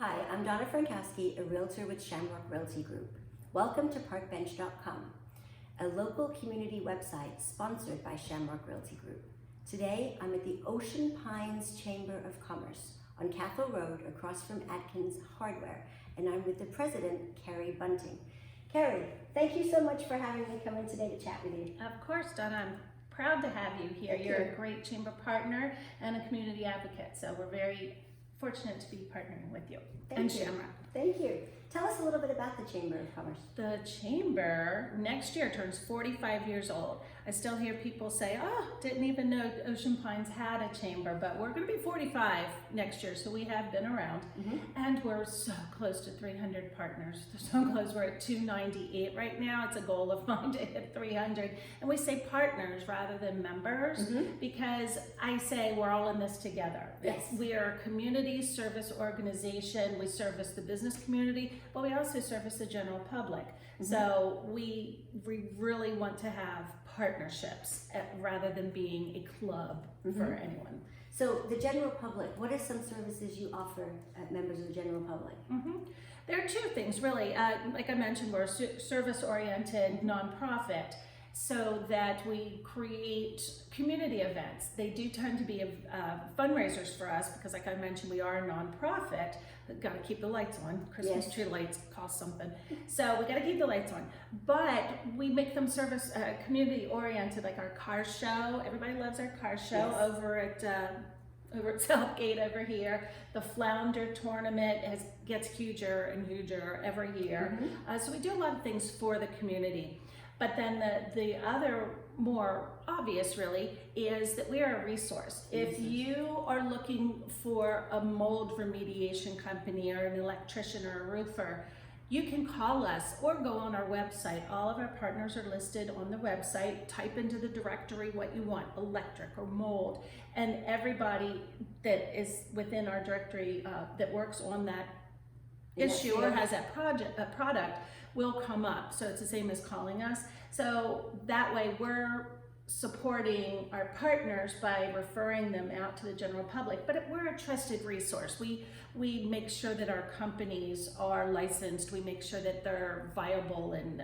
Hi, I'm Donna Frankowski, a realtor with Shamrock Realty Group. Welcome to parkbench.com, a local community website sponsored by Shamrock Realty Group. Today, I'm at the Ocean Pines Chamber of Commerce on Cathell Road across from Atkins Hardware, and I'm with the president, Carrie Bunting. Carrie, thank you so much for having me come in today to chat with you. Of course, Donna, I'm proud to have you here. Thank You're you. a great chamber partner and a community advocate, so we're very fortunate to be partnering with you and Shamrock. Thank you. Tell us a little bit about the Chamber of Commerce. The chamber next year turns 45 years old. I still hear people say, oh, didn't even know Ocean Pines had a chamber, but we're going to be 45 next year, so we have been around. And we're so close to 300 partners. So close, we're at 298 right now. It's a goal of mine to hit 300. And we say partners rather than members because I say we're all in this together. Yes. We are a community service organization. We service the business community, but we also service the general public. So we really want to have partnerships rather than being a club for anyone. So the general public, what are some services you offer members of the general public? There are two things really. Like I mentioned, we're a service-oriented nonprofit, so that we create community events. They do tend to be fundraisers for us because, like I mentioned, we are a nonprofit. We've got to keep the lights on. Christmas tree lights cost something, so we got to keep the lights on. But we make them service community-oriented, like our car show. Everybody loves our car show over at Southgate over here. The Flounder tournament gets huger and huger every year. So we do a lot of things for the community. But then the other more obvious really is that we are a resource. If you are looking for a mold remediation company or an electrician or a roofer, you can call us or go on our website. All of our partners are listed on the website. Type into the directory what you want, electric or mold, and everybody that is within our directory that works on that issue or has that product will come up. So it's the same as calling us. So that way we're supporting our partners by referring them out to the general public, but we're a trusted resource. We make sure that our companies are licensed. We make sure that they're viable and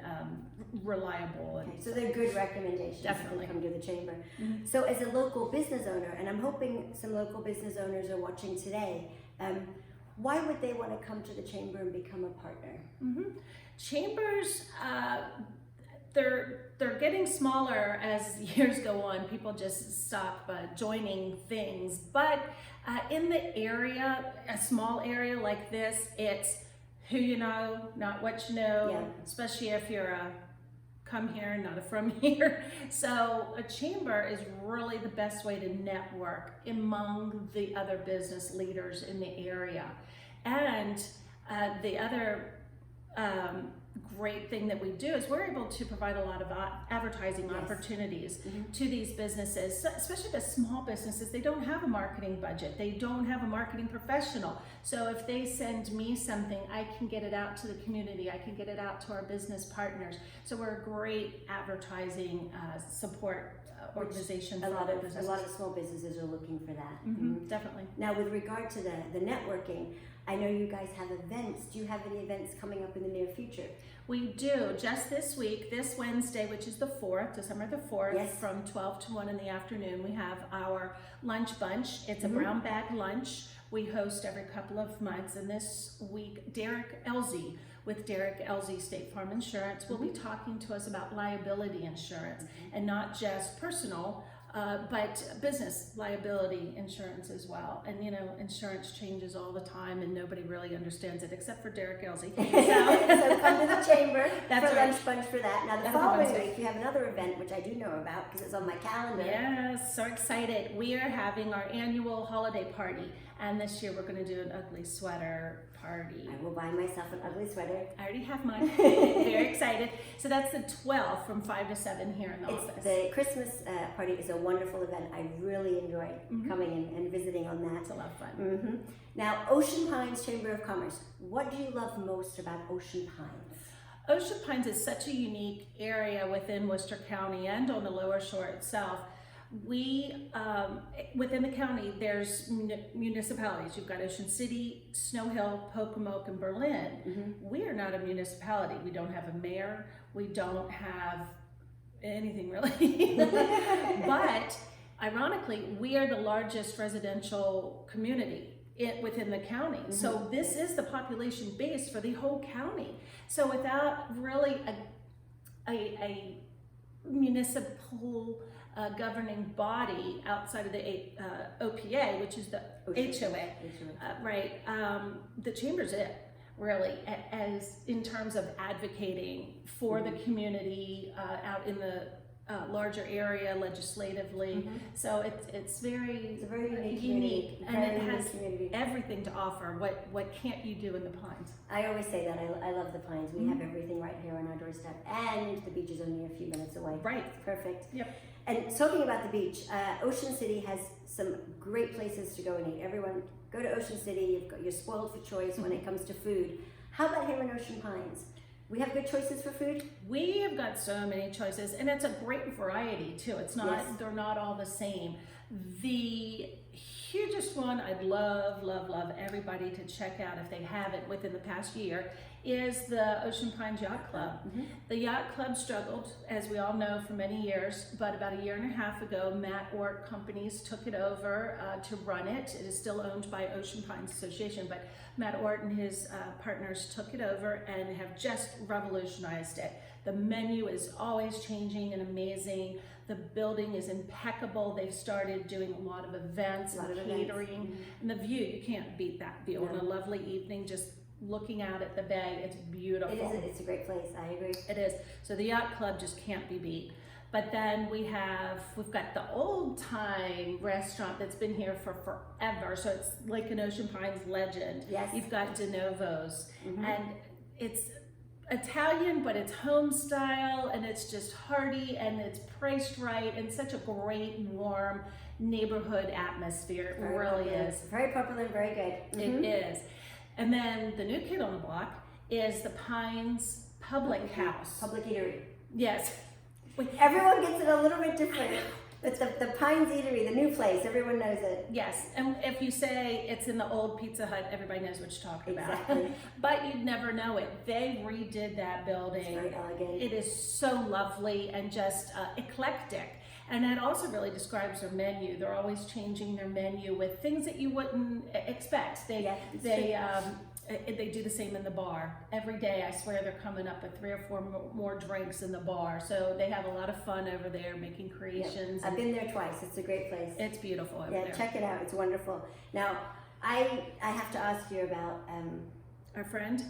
reliable. And so they're good recommendations. Definitely. To come to the chamber. So as a local business owner, and I'm hoping some local business owners are watching today, why would they want to come to the chamber and become a partner? Chambers, they're getting smaller as years go on. People just stop joining things. But in the area, a small area like this, it's who you know, not what you know, especially if you're a come here, not a from here. So a chamber is really the best way to network among the other business leaders in the area. And the other great thing that we do is we're able to provide a lot of advertising opportunities to these businesses, especially the small businesses. They don't have a marketing budget. They don't have a marketing professional. So if they send me something, I can get it out to the community. I can get it out to our business partners. So we're a great advertising support organization for other businesses. A lot of small businesses are looking for that. Definitely. Now with regard to the networking, I know you guys have events. Do you have any events coming up in the near future? We do. Just this week, this Wednesday, which is the 4th, December the 4th, from 12 to 1 in the afternoon, we have our lunch bunch. It's a brown bag lunch. We host every couple of months, and this week, Derek Elzie with Derek Elzie State Farm Insurance will be talking to us about liability insurance, and not just personal, but business liability insurance as well. And you know, insurance changes all the time and nobody really understands it except for Derek Elzie. So come to the chamber That's for right. lunch bunch for that. Now the following week you have another event which I do know about because it's on my calendar. Yes, so excited. We are having our annual holiday party, and this year we're going to do an ugly sweater party. I will buy myself an ugly sweater. I already have mine. Very excited. So that's the 12th from 5 to 7 here in the office. The Christmas party is a wonderful event. I really enjoy coming in and visiting on that. It's a lot of fun. Now, Ocean Pines Chamber of Commerce. What do you love most about Ocean Pines? Ocean Pines is such a unique area within Worcester County and on the Lower Shore itself. We, within the county, there's municipalities. You've got Ocean City, Snow Hill, Pocomoke, and Berlin. We are not a municipality. We don't have a mayor. We don't have anything really. But ironically, we are the largest residential community within the county. So this is the population base for the whole county. So without really a municipal governing body outside of the OPA, which is the HOA, right? The chamber's it, really, as in terms of advocating for the community out in the larger area legislatively. So it's a very unique, and it has everything to offer. What can't you do in the Pines? I always say that I love the Pines. We have everything right here on our doorstep, and the beach is only a few minutes away. Right. It's perfect. Yep. And talking about the beach, Ocean City has some great places to go and eat. Everyone, go to Ocean City. You're spoiled for choice when it comes to food. How about here in Ocean Pines? We have good choices for food? We have got so many choices, and it's a great variety too. It's not, they're not all the same. The hugest one I'd love everybody to check out if they haven't within the past year is the Ocean Pines Yacht Club. The Yacht Club struggled, as we all know, for many years, but about a year and a half ago, Matt Ort Companies took it over to run it. It is still owned by Ocean Pines Association, but Matt Ort and his partners took it over and have just revolutionized it. The menu is always changing and amazing. The building is impeccable. They've started doing a lot of events and catering. And the view, you can't beat that view. On a lovely evening, just looking out at the bay, it's beautiful. It's a great place, I agree. It is. So the Yacht Club just can't be beat. But then we've got the old time restaurant that's been here for forever. So it's like an Ocean Pines legend. Yes. You've got De Novo's, and it's Italian, but it's home style, and it's just hearty, and it's priced right, and such a great, warm neighborhood atmosphere. It really is. Very popular and very good. It is. And then the new kid on the block is the Pines Public House. Public eatery. Yes. Everyone gets it a little bit different. But the Pines Eatery, the new place, everyone knows it. Yes, and if you say it's in the old Pizza Hut, everybody knows what you're talking Exactly. about. But you'd never know it. They redid that building. It's very elegant. It is so lovely and just eclectic. And that also really describes their menu. They're always changing their menu with things that you wouldn't expect. They do the same in the bar. Every day, I swear, they're coming up with 3 or 4 more drinks in the bar. So they have a lot of fun over there making creations. I've been there twice. It's a great place. It's beautiful over there. Check it out. It's wonderful. Now, I have to ask you about our friend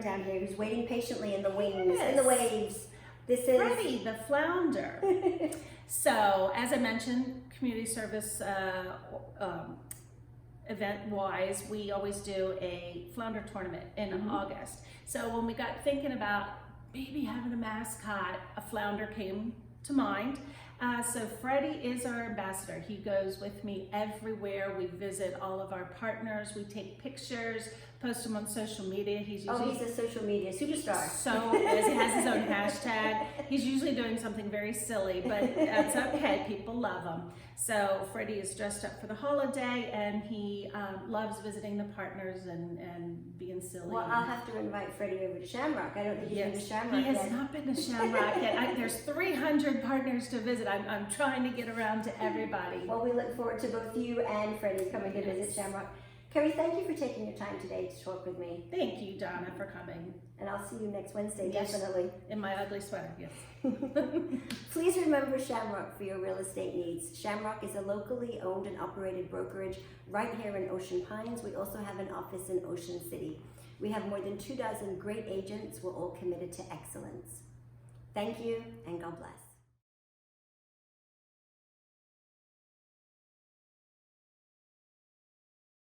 down here who's waiting patiently in the wings, Yes. in the waves. This is Freddie, the flounder. So, as I mentioned, community service event-wise, we always do a flounder tournament in August. So when we got thinking about maybe having a mascot, a flounder came to mind. So Freddie is our ambassador. He goes with me everywhere. We visit all of our partners. We take pictures, post them on social media. He's So he has his own hashtag. He's usually doing something very silly, but that's okay. People love him. So Freddie is dressed up for the holiday, and he loves visiting the partners and being silly. Well, I'll have to invite Freddie over to Shamrock. I don't think he's been to Shamrock yet. He yet. has not been to Shamrock yet. There's 300 partners to visit. I'm trying to get around to everybody. Well, we look forward to both you and Freddie coming to visit Shamrock. Carrie, thank you for taking your time today to talk with me. Thank you, Donna, for coming. And I'll see you next Wednesday, Yes. definitely. In my ugly sweater, yes. Please remember Shamrock for your real estate needs. Shamrock is a locally owned and operated brokerage right here in Ocean Pines. We also have an office in Ocean City. We have more than 24 great agents. We're all committed to excellence. Thank you, and God bless.